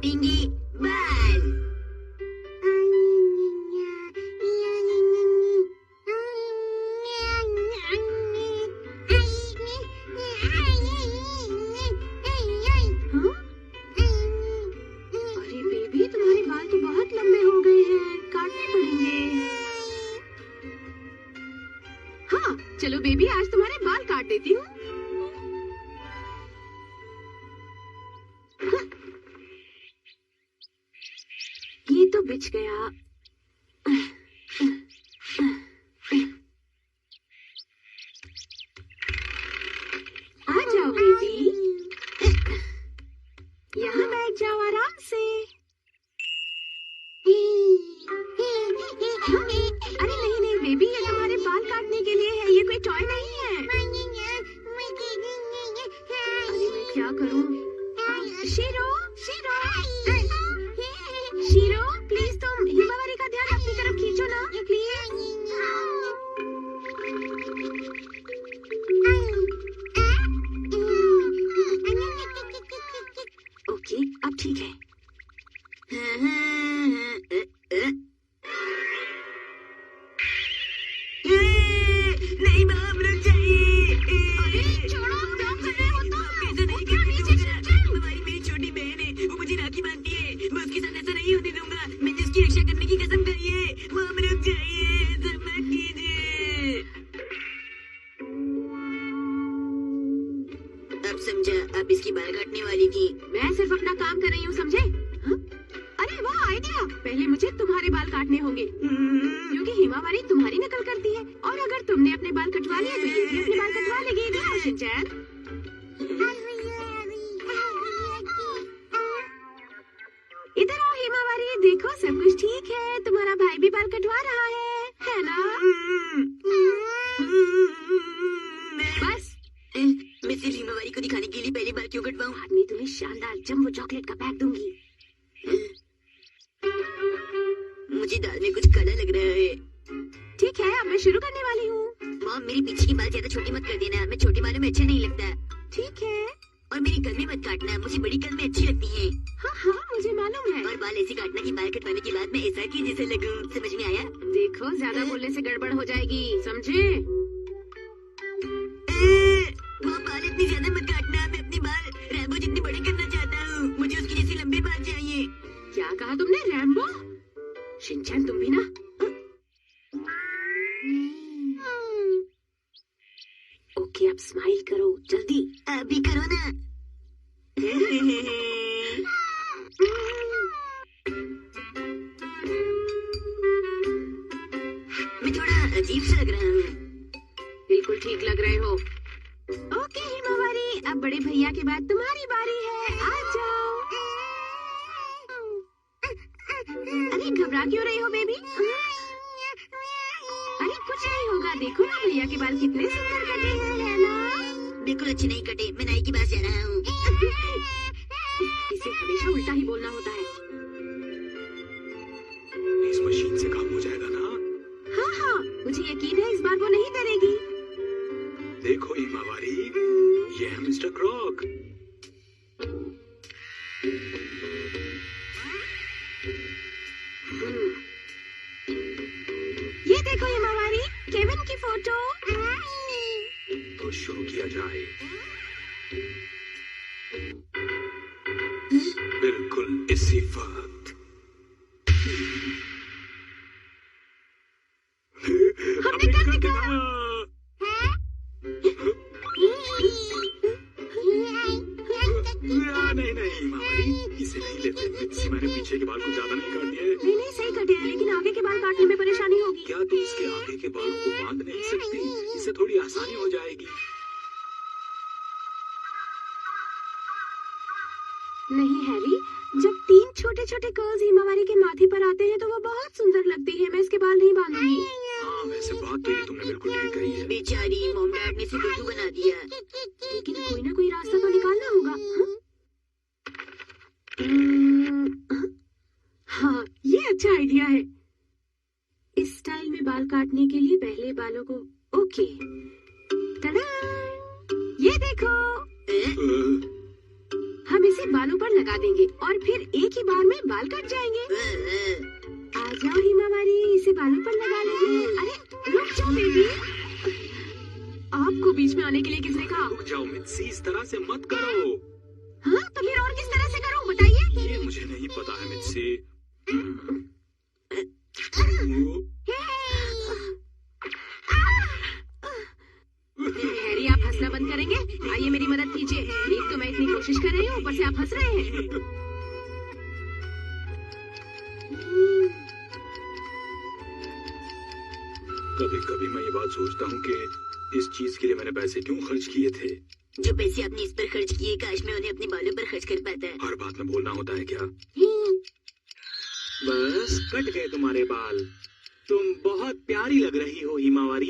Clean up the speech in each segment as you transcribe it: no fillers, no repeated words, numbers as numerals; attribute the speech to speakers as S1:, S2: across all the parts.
S1: काटेंगे बाल।
S2: अरे बेबी, तुम्हारे बाल तो बहुत लंबे हो गए हैं, काटने पड़ेंगे। हाँ चलो बेबी, आज तुम्हारे बाल काट देती हूँ। ये तो बिछ गया। आ जाओ बेबी, यहाँ बैठ जाओ आराम से। अरे नहीं नहीं बेबी, ये तुम्हारे बाल काटने के लिए है, ये कोई टॉय नहीं है। अरे मैं क्या करूँ? शीरो, शीरो, शीरो, प्लीज तुम हिमावरी का ध्यान अपनी तरफ खींचो ना, प्लीज। ओके, अब ठीक है।
S1: नहीं बाप, रुक जाइए।
S2: अरे छोड़ो, क्या कर रहे हो तुम?
S1: ऐसा नहीं करूँगा। हमारी मेरी छोटी बहन है, वो मुझे राखी बांधती है। मैं उसके साथ ऐसा नहीं होने दूंगा। मैंने उसकी रक्षा करने की कसम खाई है। बाप, रुक जाइए, ऐसा मत कीजिए। अब समझा, आप इसकी बाल काटने वाली थी।
S2: मैं सिर्फ अपना काम कर रही हूँ, समझे? हाँ? अरे वाह आइडिया! पहले मुझे तुम्हारे बाल काटने होंगे, क्योंकि हिमावरी तुम्हारी नकल करती है, और अगर तुमने अपने बाल कटवा लिए तो ये भी अपने बाल कटवा लेगी। इधर शिनचैन। इधर आओ हिमावरी, देखो सब कुछ ठीक है, तुम्हारा भाई भी बाल कटवा रहा है ना? बस
S1: मैं सिर्फ हिमावरी को दिखाने के लिए पहले बाल क्यों कटवाऊं?
S2: बाद में तुम्हें शानदार जंबो चॉकलेट का पैक दूंगी।
S1: मुझे दाल में कुछ काला लग रहा है।
S2: ठीक है, अब मैं शुरू करने वाली हूँ।
S1: मॉम, मेरी पीछे की बाल ज्यादा छोटी मत कर देना, मैं छोटे बालों में अच्छा नहीं लगता।
S2: ठीक है।
S1: और मेरी कलमें मत काटना, मुझे बड़ी कलमें अच्छी लगती हैं।
S2: हाँ हाँ मुझे मालूम है।
S1: और बाल ऐसे काटना कि बाल कटवाने के बाद मैं ऐसा कि जैसे लगूं। समझ में आया?
S2: देखो, ज्यादा बोलने से गड़बड़ हो जाएगी, समझे?
S1: वो बाल इतनी ज्यादा मत काटना, मैं अपने बाल रैम्बो जितने बड़े करना चाहता हूँ। मुझे उसकी जैसे लंबे बाल चाहिए।
S2: क्या कहा तुमने? रैम्बो? शिनचैन तुम भी ना? ओके, अब स्माइल करो जल्दी।
S1: अभी करो ना। मैं थोड़ा अजीब सा लग रहा हूँ।
S2: बिल्कुल ठीक लग रहे हो। ओके हिमावरी, अब बड़े भैया के बाद तुम्हारी बारी है, आ जाओ। अरे घबरा क्यों रही हो बेबी? अरे कुछ नहीं होगा, देखो ना भैया के बाल कितने सुंदर कटे हैं, है ना?
S1: बिल्कुल अच्छे नहीं कटे, मैं नाई के पास जा रहा हूँ।
S2: इसे हमेशा उल्टा ही बोलना होता है।
S3: इस मशीन से काम हो जाएगा ना?
S2: हाँ हाँ, मुझे यकीन है इस बार वो नहीं डरेगी।
S3: देखो हिमावरी, ये है मिस्टर क्रॉक।
S2: ये देखो हिमावरी, केविन की फोटो।
S3: तो शुरू किया जाए। बिल्कुल इसी वक्त।
S2: हमने कर दिखाया।
S3: नहीं नहीं हिमावरी, इसे नहीं लेते। इसी मैंने पीछे के बाल को ज्यादा नहीं काट दिए।
S2: नहीं नहीं सही कटे हैं, लेकिन आगे के बाल काटने में परेशानी होगी।
S3: क्या तुम इसके आगे के बालों को बांध नहीं सकती? इससे थोड़ी आसानी हो जाएगी।
S2: नहीं हैरी, जब 3 छोटे छोटे कर्ल्स हिमावरी के माथे पर आते हैं तो वो बहुत सुंदर लगती है। मैं इसके बाल नहीं बांधूंगी।
S3: हाँ वैसे बात तो ये तुमने बिल्कुल ठीक कही है।
S1: बेचारी मॉम डैड ने इसे बुद्धू बना दिया।
S2: लेकिन कोई ना कोई रास्ता तो निकालना होगा। हाँ ये अच्छा आइडिया है। इस स्टाइल में बाल काटने के लिए पहले बालों को ओके, टडा! ये देखो। हम इसे बालों पर लगा देंगे और फिर एक ही बार में बाल कट जाएंगे। आ जाओ हिमावारी, इसे बालों पर लगा लेंगे। अरे रुक जाओ बेबी, आपको बीच में आने के लिए किसने कहा?
S3: रुक जाओ मित्सी, इस तरह से मत करो।
S2: हाँ तो फिर और किस तरह से करूँ बताइए?
S3: ये मुझे नहीं पता है मित्सी।
S2: हैरी आप हंसना बंद करेंगे? आइए मेरी मदद कीजिए। एक तो मैं इतनी कोशिश कर रही हूँ, ऊपर से आप हंस रहे हैं।
S3: कभी कभी मैं ये बात सोचता हूँ कि इस चीज के लिए मैंने पैसे क्यों खर्च किए थे।
S1: जो पैसे आपने इस पर खर्च किए, काश मैं उन्हें अपने बालों पर खर्च कर पाता।
S3: हर बात में बोलना होता है क्या? बस कट गए तुम्हारे बाल। तुम बहुत प्यारी लग रही हो हिमावारी।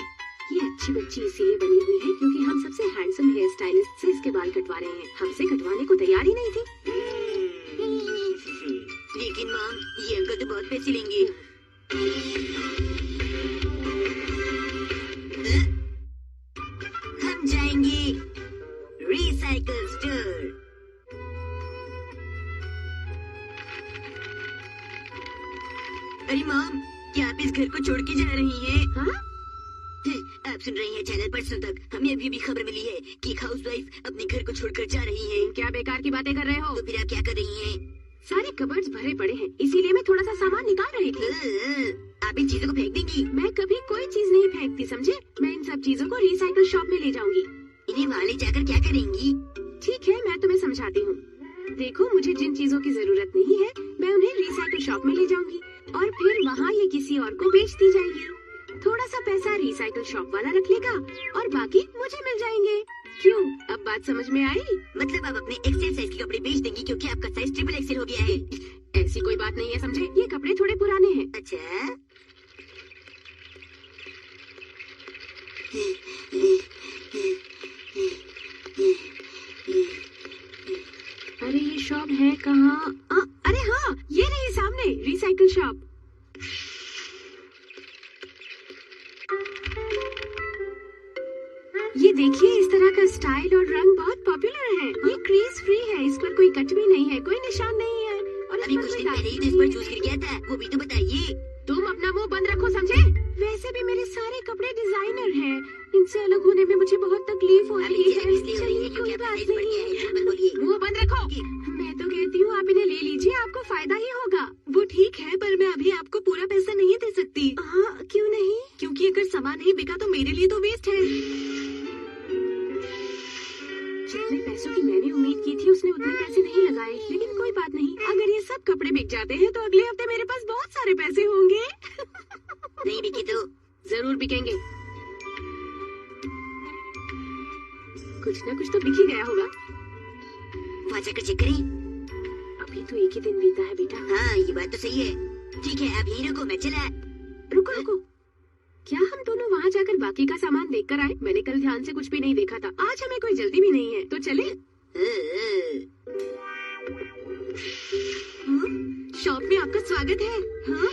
S2: ये अच्छी बच्ची इसीलिए बनी हुई है क्योंकि हम सबसे हैंडसम हेयर स्टाइलिस्ट से इसके बाल कटवा रहे हैं। हमसे कटवाने को तैयार ही नहीं थी।
S1: लेकिन मॉम, ये अंकल तो बहुत पैसे लेंगे। हम जाएंगे रिसाइकल स्टोर। अरे मॉम, क्या आप इस घर को छोड़ के जा रही हैं?
S2: हाँ?
S1: आप सुन रही हैं चैनल परसों तक हमें अभी भी खबर मिली है कि एक हाउसवाइफ अपने घर को छोड़कर जा रही है।
S2: क्या बेकार की बातें कर रहे हो?
S1: तो फिर आप क्या कर रही हैं?
S2: सारे कबर्ड्स भरे पड़े हैं, इसीलिए मैं थोड़ा सा सामान निकाल रही थी।
S1: आप इन चीजों को फेंक देंगी?
S2: मैं कभी कोई चीज नहीं फेंकती, समझे? मैं इन सब चीजों को रिसाइकल शॉप में ले जाऊंगी।
S1: इन्हें वहाँ ले जाकर क्या करेंगी?
S2: ठीक है, मैं तुम्हें समझाती हूँ। देखो, मुझे जिन चीजों की जरूरत नहीं है मैं उन्हें रिसाइकल शॉप में ले जाऊंगी और फिर वहाँ ये किसी और को बेच दी जाएंगी। थोड़ा सा पैसा रिसाइकल शॉप वाला रख लेगा और बाकी मुझे मिल जाएंगे। क्यों, अब बात समझ में आई?
S1: मतलब आप अपने एक्सेल साइज के कपड़े बेच देंगी क्योंकि आपका साइज ट्रिपल एक्सेल हो गया है।
S2: ऐसी कोई बात नहीं है, समझे? ये कपड़े थोड़े पुराने हैं।
S1: अच्छा,
S2: अरे ये शॉप है कहाँ? अरे हाँ, ये रही सामने रिसाइकल शॉप। ये देखिए, इस तरह का स्टाइल और रंग बहुत पॉपुलर है। ये क्रीज फ्री है, इस पर कोई कट भी नहीं है, कोई निशान नहीं है और
S1: अभी कुछ दिन पहले ही तो इस पर चूज कर गया था, वो भी तो बताइए।
S2: तुम अपना मुंह बंद रखो, समझे? वैसे भी मेरे सारे कपड़े डिजाइनर हैं, इनसे अलग होने में मुझे बहुत तकलीफ हो रही है। चलिए, कोई बात नहीं, मुंह बंद रखो। मैं तो कहती हूँ आप इन्हें ले लीजिए, आपको फायदा ही होगा। वो ठीक है, पर मैं अभी आपको पूरा पैसा नहीं दे सकती। हाँ, क्यों नहीं? क्योंकि अगर सामान नहीं बिका तो मेरे लिए तो वेस्ट है। जितने पैसों की मैंने उम्मीद की थी उसने उतने पैसे नहीं लगाए, लेकिन कोई बात नहीं। अगर ये सब कपड़े बिक जाते हैं तो अगले हफ्ते मेरे पास बहुत सारे पैसे होंगे।
S1: नहीं बिकी तो
S2: जरूर बिकेंगे, कुछ न कुछ तो बिक ही गया होगा।
S1: वहाँ जाकर चेक करें।
S2: अभी तो एक ही दिन बीता है बेटा।
S1: हाँ, ये बात तो सही है। ठीक है, आप यहीं रुको, मैं चला।
S2: रुको रुको, क्या हम दोनों वहाँ जाकर बाकी का सामान देख कर आए? मैंने कल ध्यान से कुछ भी नहीं देखा था। आज हमें कोई जल्दी भी नहीं है, तो चले? शॉप में आपका स्वागत है। हाँ?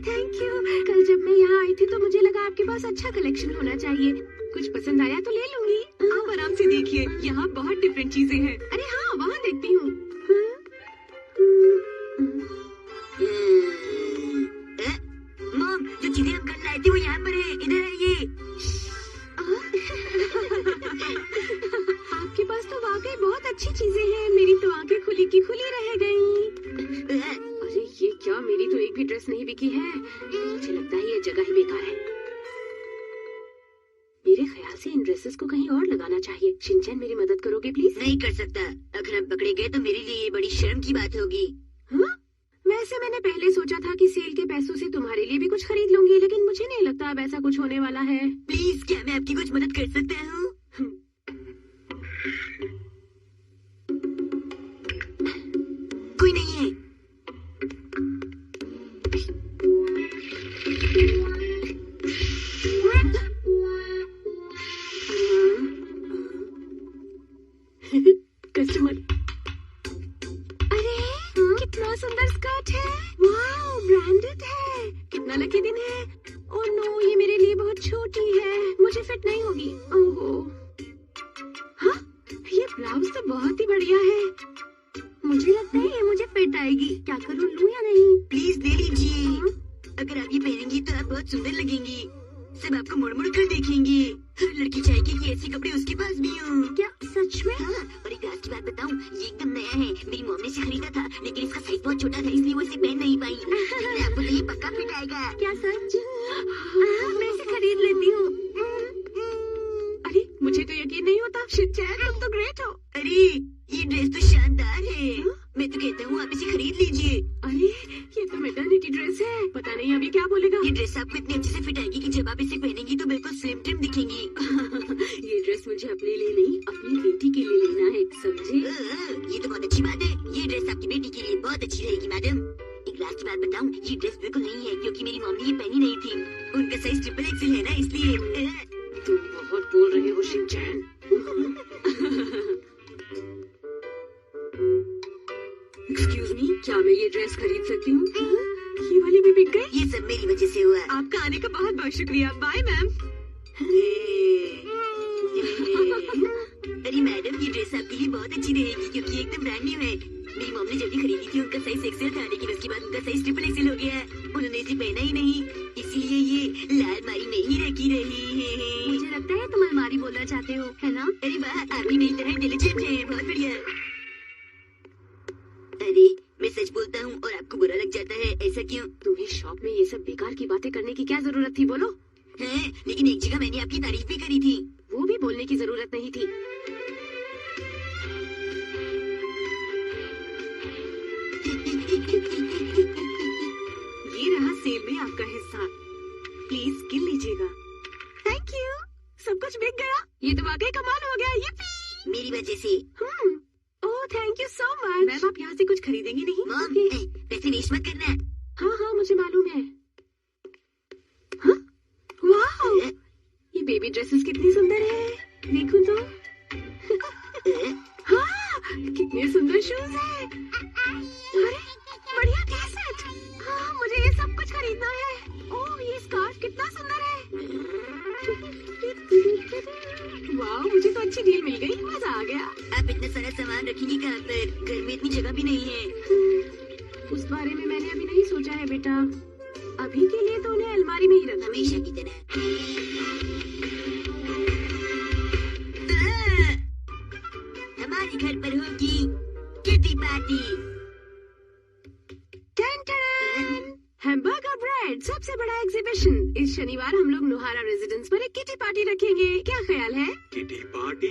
S2: Thank you. कल जब मैं यहाँ आई थी तो मुझे लगा आपके पास अच्छा कलेक्शन होना चाहिए। कुछ पसंद आया तो ले लूंगी। आप आराम से देखिए, यहाँ बहुत डिफरेंट चीजें हैं। अरे हाँ, वहाँ देखती हूँ।
S1: मॉम, जो चीजें हम कल लाए थे वो यहाँ पर है, इधर आइए।
S2: आपके पास तो वाकई बहुत अच्छी चीजें हैं, मेरी तो आंखें खुली की खुली रह गईं। अरे ये क्या, मेरी तो एक भी ड्रेस नहीं बिकी है। मुझे लगता है ये जगह ही बेकार है। मेरे ख्याल से इन ड्रेसेस को कहीं और लगाना चाहिए। शिनचैन, मेरी मदद करोगे प्लीज?
S1: नहीं कर सकता, अगर हम पकड़े गए तो मेरे लिए ये बड़ी शर्म की बात होगी।
S2: हाँ? वैसे मैंने पहले सोचा था कि सेल के पैसों से तुम्हारे लिए भी कुछ खरीद लूंगी, लेकिन मुझे नहीं लगता अब ऐसा कुछ होने वाला है।
S1: प्लीज, क्या मैं आपकी कुछ मदद कर सकता हूँ? कोई नहीं है।
S2: कस्टमर। अरे कितना सुंदर स्कर्ट है। वाह, ब्रांडेड है। कितना लकी दिन है। ओह नो, ये मेरे लिए बहुत छोटी है, मुझे फिट नहीं होगी। ओहो, हाँ, ये ब्लाउज तो बहुत ही बढ़िया है। मुझे लगता है ये मुझे फिट आएगी। क्या करूँ, लूँ या नहीं?
S1: प्लीज ले लीजिए। अगर आप ये पहनेंगी तो आप बहुत सुंदर लगेंगी। सब आपको मुड़ मुड़ कर देखेंगे। हर लड़की चाहेगी कि ऐसे कपड़े उसके पास भी हों।
S2: क्या सच में?
S1: हाँ, और एक राज की बात बताऊं, ये एकदम नया है। मेरी मॉम ने इसे खरीदा था, लेकिन इसका साइज बहुत छोटा था, इसलिए वो इसे पहन नहीं पाई। लेकिन आपको तो ये पक्का फिट आएगा।
S2: क्या सच? मैं इसे खरीद लेती हूँ। अरे मुझे तो यकीन नहीं होता। शिनचैन, तुम तो ग्रेट हो।
S1: अरे ये ड्रेस तो शानदार है। मैं तो कहता हूँ आप इसे खरीद लीजिए।
S2: अरे ये तो मैटरनिटी ड्रेस है। पता नहीं अभी क्या बोलेगा।
S1: ये ड्रेस आपको इतनी अच्छे से फिट आएगी कि जब आप इसे पहनेंगी तो बिल्कुल स्लिम ट्रिम दिखेंगी।
S2: ये ड्रेस मुझे अपने लिए नहीं, अपनी बेटी के लिए लेना है, समझे?
S1: ये तो बहुत अच्छी बात है। ये ड्रेस आपकी बेटी के लिए बहुत अच्छी रहेगी मैडम। एक लास्ट बात बताऊं, ये ड्रेस बिल्कुल नहीं है, क्योंकि मेरी मॉम ने ये पहनी नहीं थी। उनका साइज ट्रिपल एक्सेल है ना, इसलिए।
S2: तुम बहुत बोल रहे हो शिनचैन। एक्सक्यूज मी, क्या मैं ये ड्रेस खरीद सकती हूँ? ये वाली भी बिक गई?
S1: ये सब मेरी वजह से हुआ।
S2: आपका आने का बहुत बहुत शुक्रिया। Bye ma'am.
S1: अरे मैडम, ये ड्रेस आपके लिए बहुत अच्छी रहेगी, क्योंकि एकदम ब्रांड न्यू है। मेरी मॉम ने जब ये खरीदी थी उनका साइज एक्सेल था, लेकिन उसके बाद उनका साइज ट्रिपल एक्सेल हो गया। उन्होंने इसे पहना ही नहीं, इसलिए ये लाल मारी में ही रखी रही है।
S2: मुझे लगता है तुम अलमारी बोलना चाहते हो, है ना?
S1: अरे वाह, आप भी मेरी तरह इंटेलिजेंट हैं, बहुत बढ़िया। अरे मैं सच बोलता हूँ और आपको बुरा लग जाता है, ऐसा क्यों?
S2: तुम्हें शॉप में ये सब बेकार की बातें करने की क्या जरूरत थी, बोलो?
S1: है, लेकिन एक जगह मैंने आपकी तारीफ भी करी थी।
S2: वो भी बोलने की जरूरत नहीं थी। ये रहा सेल में आपका हिस्सा, प्लीज गिन लीजिएगा। Thank you. सब कुछ बिक गया। ये तो वाकई कमाल हो गया। ये
S1: मेरी वजह से।
S2: Oh thank you so much. Ma'am आप यहाँ से कुछ खरीदेंगी नहीं?
S1: मॉम, पैसे वेस्ट मत करना।
S2: हाँ हाँ मुझे मालूम है। हाँ? वाह, ये बेबी ड्रेसेस कितनी सुंदर है, देखो तो। हाँ, कितने सुंदर शूज है। अरे बढ़िया टी शर्ट। हाँ मुझे ये सब कुछ खरीदना है। ओह ये स्कार्फ कितना सुंदर है। वाह मुझे तो अच्छी डील मिल गई, मजा आ गया।
S1: आप इतना सारा सामान रखेंगी कहाँ पर? घर में इतनी जगह भी नहीं है।
S2: उस बारे में मैंने अभी नहीं सोचा है बेटा। अभी के लिए तो उन्हें अलमारी में ही रखना।
S1: हमेशा की तरह। हमारे घर पर होगी किटी पार्टी।
S2: हैमबर्गर ब्रेड सबसे बड़ा एग्जीबिशन। इस शनिवार हम लोग नुहारा रेजिडेंस पर एक किटी पार्टी रखेंगे, क्या ख्याल है?
S3: Kitty party?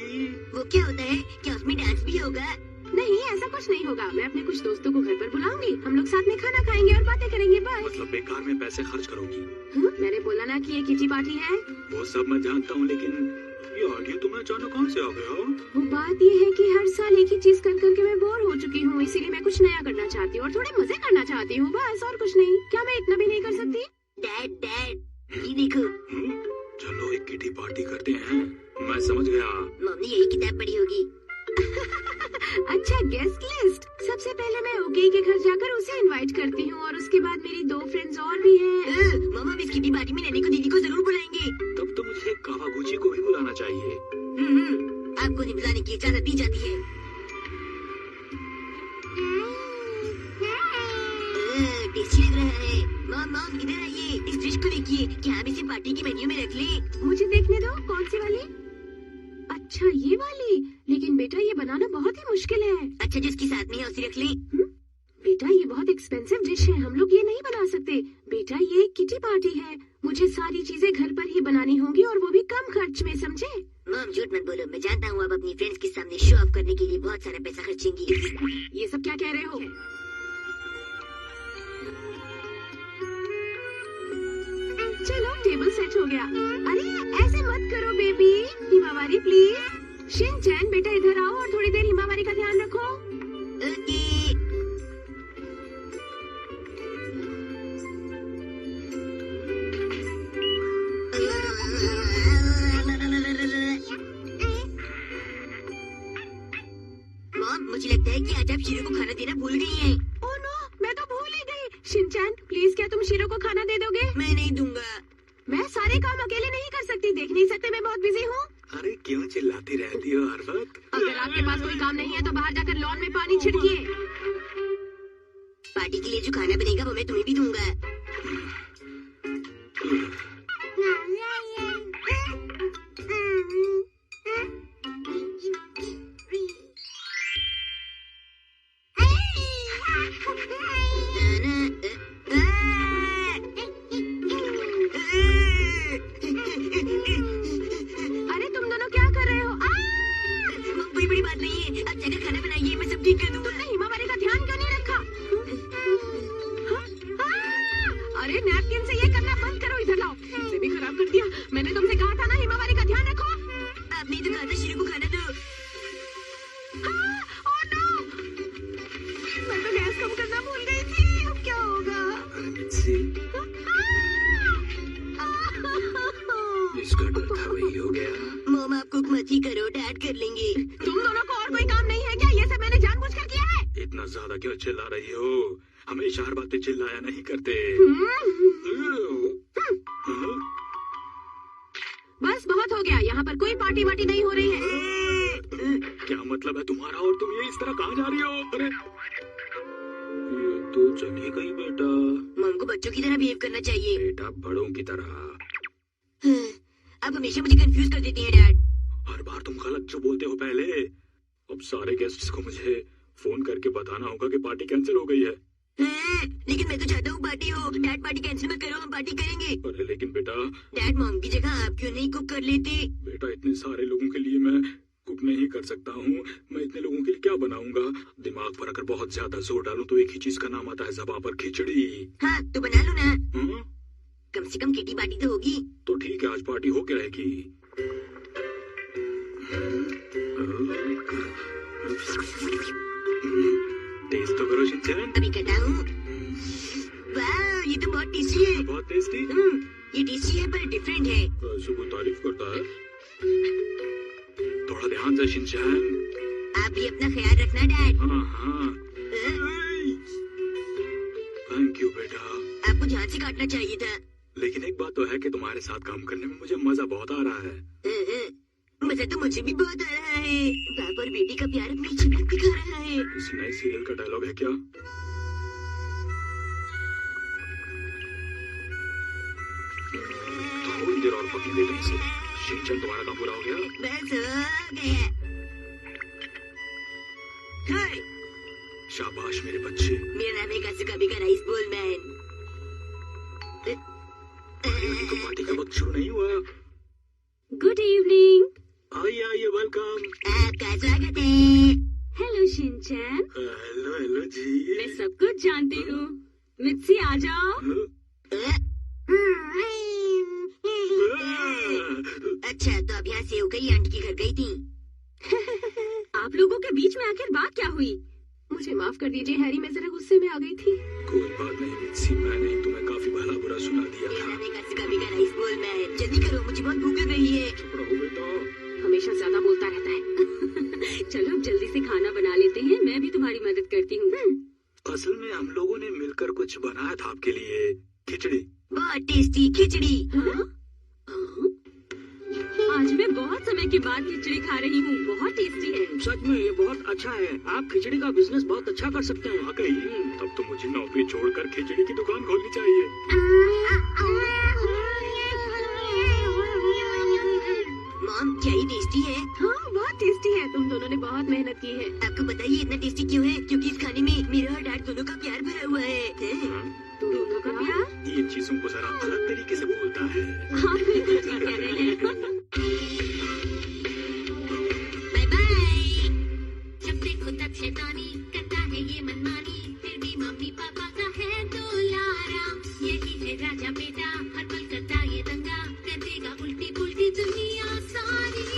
S1: वो क्या होता है? क्या उसमें डांस भी होगा?
S2: नहीं ऐसा कुछ नहीं होगा। मैं अपने कुछ दोस्तों को घर पर बुलाऊंगी, हम लोग साथ में खाना खाएंगे और बातें करेंगे, बस।
S3: मतलब बेकार में पैसे खर्च करोगी?
S2: मैंने बोला ना कि ये किटी पार्टी है।
S3: वो सब मैं जानता हूँ, लेकिन ये आइडिया तुम्हें अचानक कहाँ से आ गया?
S2: वो बात ये है कि हर साल एक ही चीज कर करके मैं बोर हो चुकी हूँ, इसीलिए मैं कुछ नया करना चाहती हूँ और थोड़े मजे करना चाहती हूँ, बस और कुछ नहीं। क्या मैं इतना भी नहीं कर सकती?
S1: डैड ये देखो।
S3: चलो एक किटी पार्टी करते हैं। मैं समझ गया।
S1: मॉम ने यही किताब पढ़ी होगी।
S2: अच्छा गेस्ट लिस्ट। सबसे पहले मैं ओके के घर जाकर उसे इनवाइट करती हूँ और उसके बाद मेरी 2 फ्रेंड्स और भी हैं।
S1: मम्मा इस किटी पार्टी में नन्ही को दीदी को जरूर बुलाएंगे।
S3: तब तो मुझे कावागुची को भी बुलाना चाहिए।
S1: आपको नहीं बुलाने की इजाजत दी जाती है। टेस्टी लग रहा है। मॉम इधर आइए, इस डिश को देखिए। क्या आप इसे पार्टी के मेन्यू में रख लें?
S2: मुझे देखने दो। कौन सी वाली? अच्छा ये वाली, लेकिन बेटा ये बनाना बहुत ही मुश्किल है।
S1: अच्छा जिसकी साथ में है उसे रख लें।
S2: बेटा ये बहुत एक्सपेंसिव डिश है, हम लोग ये नहीं बना सकते। बेटा ये एक किटी पार्टी है, मुझे सारी चीजें घर पर ही बनानी होंगी और वो भी कम खर्च में, समझे?
S1: मॉम झूठ मत बोलो, मैं जानता हूँ आप अपनी फ्रेंड्स के सामने शो ऑफ करने के लिए बहुत सारा पैसा खर्चेंगी।
S2: ये सब क्या कह रहे हो? चलो टेबल सेट हो गया। अरे ऐसे मत करो बेबी। Himawari please. शिनचैन बेटा इधर आओ और थोड़ी देर हिमावारी का ध्यान रखो।
S1: ओके। मॉम मुझे लगता है कि आज आप शीरो को खाना देना भूल गई हैं।
S2: ओह नो, मैं तो भूल ही गई। शिनचैन प्लीज क्या तुम शीरो को खाना दे दोगे?
S1: मैं नहीं दूंगा।
S2: मैं सारे काम अकेले नहीं कर सकती, देख नहीं सकते मैं बहुत बिजी हूँ।
S3: अरे क्यों चिल्लाती रहती हो हर वक्त?
S2: अगर आपके पास कोई नहीं है तो बाहर जाकर लॉन में पानी छिड़किए।
S1: पार्टी के लिए जो खाना बनेगा वो मैं तुम्हें भी दूंगा।
S2: अरे तुम दोनों क्या कर रहे हो?
S1: कोई बड़ी बात नहीं है, आप जाकर खाना बनाइए, मैं सब ठीक कर दूंगा।
S2: तुमने हिमावरी का ध्यान क्यों नहीं रखा? अरे नैपकिन से ये करना बंद करो, इधर लाओ। इसे भी खराब कर दिया। मैंने तुमसे कहा था ना हिमावरी का ध्यान रखो।
S1: आपने तो कहा था शिरू को खाना दो।
S2: Oh no! मैं तो गैस कम करना भूल गई थी। अब क्या होगा?
S3: इसका डर था वही हो गया।
S1: मॉम आप कुक मत ही करो, डैड कर लेंगे।
S2: तुम दोनों को और कोई काम नहीं है क्या? ये सब मैंने जानबूझकर किया है।
S3: इतना ज्यादा क्यों चिल्ला रही हो? हमेशा हर बात पे चिल्लाया नहीं करते।
S2: बस बहुत हो गया। यहाँ पर कोई पार्टी वार्टी नहीं हो रही है।
S3: क्या मतलब है तुम्हारा? और तुम ये इस तरह कहाँ जा रही हो? अरे ये तो चली गई बेटा।
S1: मॉम को बच्चों की तरह बिहेव करना चाहिए।
S3: बेटा बड़ों की तरह।
S1: आप हमेशा मुझे कंफ्यूज कर देती हैं डैड।
S3: हर बार तुम गलत जो बोलते हो पहले। अब सारे गेस्ट्स को मुझे फोन करके बताना होगा कि पार्टी कैंसिल हो गई है।
S1: लेकिन मैं तो चाहता हूँ पार्टी हो। डैड पार्टी कैंसिल मत करो, हम पार्टी करेंगे।
S3: अरे लेकिन बेटा।
S1: डैड मॉम की जगह आप क्यों नहीं कुक कर लेते?
S3: बेटा इतने सारे लोगों के लिए मैं कुक नहीं कर सकता हूँ। मैं इतने लोगों के लिए क्या बनाऊंगा? दिमाग पर अगर बहुत ज्यादा जोर डालूं तो एक ही चीज का नाम आता है ज़बां पर खिचड़ी।
S1: हाँ तो बना लो ना। कम से कम किटी पार्टी तो होगी।
S3: तो ठीक है, आज पार्टी होके रहेगी। टेस्ट तो करो शिनचैन।
S1: अभी करता हूँ। वाह ये तो बहुत टेस्टी है।
S3: बहुत टेस्टी।
S1: ये टेस्टी है पर डिफरेंट है।
S3: कैसे को तारीफ करता है? थोड़ा ध्यान से शिनचैन।
S1: आप भी अपना ख्याल रखना डैड।
S3: हाँ। थैंक यू बेटा।
S1: आपको ध्यान से काटना चाहिए था।
S3: लेकिन एक बात तो है कि तुम्हारे साथ काम करने में मुझे मजा बहुत आ रहा है।
S1: मजा तो मुझे भी बहुत आ रहा है। बाप और बेटी का प्यार अपनी झलक दिखा रहा है।
S3: इस नए सीरियल का डायलॉग है क्या? थोड़ी देर और पकने देते हैं इसे। शिनचैन तुम्हारा काम पूरा हो गया?
S1: बस हो गया। हाय
S3: शाबाश मेरे बच्चे।
S1: मेरा नाम है कासुका का राइस बोल मैन।
S3: अभी तो पार्टी का वक्त शुरू नहीं हुआ।
S2: Good evening.
S3: आइए वेलकम।
S1: आपका स्वागत है।
S2: Hello Shinchan.
S3: हेलो जी।
S2: मैं सब कुछ जानती हूँ। मित्सी आ जाओ।
S1: अच्छा तो अब यहाँ से हो गई, आंटी के घर गई थी।
S2: आप लोगों के बीच में आखिर बात क्या हुई? मुझे माफ कर दीजिए हैरी, मैं जरा गुस्से में आ गई थी।
S3: कोई बात नहीं मित्सी, मैंने तुम्हें काफी भला बुरा सुना दिया था।
S1: राइस बोल मैन, जल्दी करो मुझे बहुत भूख लग रही है।
S3: चुप रहो बेटा।
S2: हमेशा ज्यादा बोलता रहता है। चलो अब जल्दी से खाना बना लेते हैं, मैं भी तुम्हारी मदद करती हूँ।
S3: असल में हम लोगों ने मिलकर कुछ बनाया था आपके लिए। खिचड़ी।
S1: बहुत टेस्टी खिचड़ी।
S2: आज मैं बहुत समय के बाद खिचड़ी खा रही हूँ, बहुत टेस्टी है।
S4: सच में ये बहुत अच्छा है। आप खिचड़ी का बिजनेस बहुत अच्छा कर सकते हैं।
S3: वाकई? तब तो मुझे नौकरी छोड़कर खिचड़ी की दुकान खोलनी चाहिए।
S1: मॉम क्या ये टेस्टी है?
S2: हाँ बहुत टेस्टी है। तुम दोनों ने बहुत मेहनत की है।
S1: आपको बताइए इतना टेस्टी क्यों है? क्योंकि इस खाने में मेरा और डैड दोनों का प्यार भरा हुआ है।
S2: दोनों का प्यार?
S3: ये चीजों को जरा अलग तरीके से बोलता है।
S2: हाँ बिल्कुल ठीक कह रहे हैं।
S1: Bye bye.
S5: जब देखो तब शैतानी करता है ये मनमानी, फिर भी मम्मी पापा का है दुलारा। यही है राजा बेटा, हर पल करता ये दंगा, कर देगा उल्टी पुल्टी दुनिया सारी।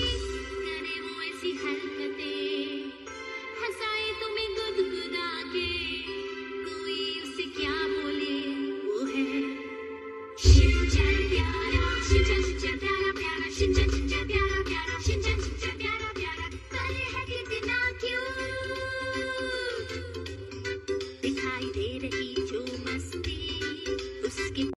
S5: करे वो ऐसी हरकत